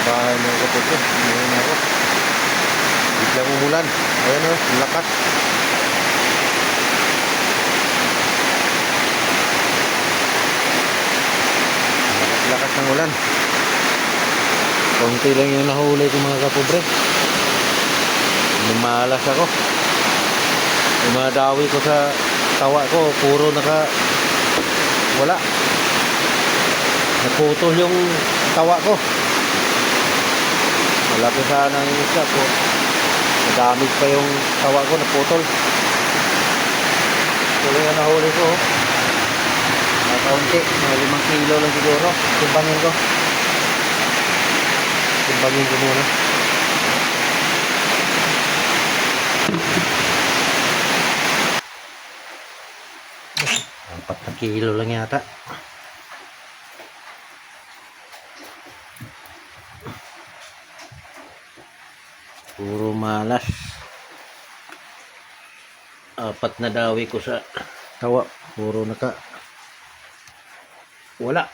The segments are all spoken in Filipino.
bahay mga kapatid. Ngayon ako. Biglang umulan. Ayan o, lakas. Lakas ng ulan. Konti lang yung nahuli ko mga kapobre. Lumalas ako. Yung mga dawi ko sa tawa ko, puro wala. Naputol yung tawa ko. Malaki sana yung isa po. Nadamage pa yung tawa ko, naputol. Tuloy yung nahuli ko. Kaunti, mga 5 kilo lang siguro. Timbangin ko. Timbangin ko muna. 4 kilo lang yata. Puro malas. 4 na dawi ko sa tawa. Puro wala.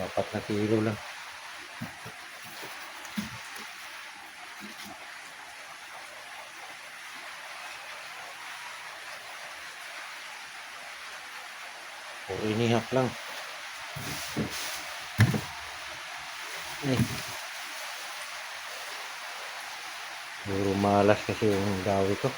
Apat na kilo lang. Puro inihap lang. Puro malas kasi yung dawi ko.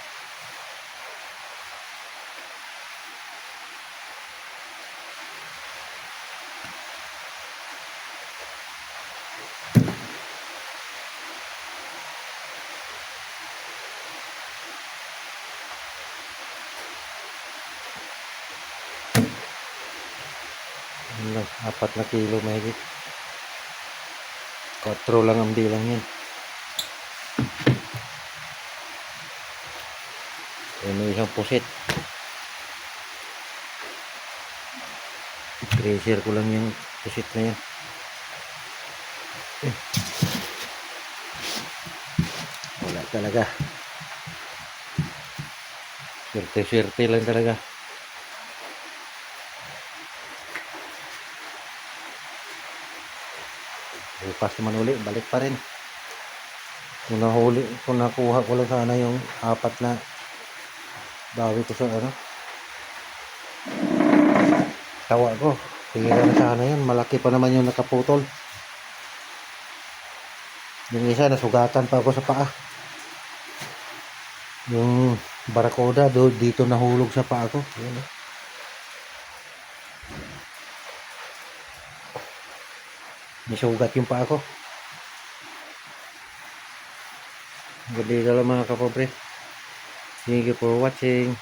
Lang, 4 na kilo mahigit. 4 lang ang bilang yan. May isang pusit. Treasure ko lang yung pusit na yan. Wala talaga. Swerte lang talaga. Bukas naman uli, balik pa rin. Kung nakuha ko lang sana yung 4 na dawi ko sa tawa ko. Tingnan na sana yun. Malaki pa naman yung nakaputol. Yung isa nasugatan pa ako sa paa. Yung barakuda dito nahulog sa paa ko. Yun, nisugat yung paa ko. Good day lang mga kapobre. Thank you for watching.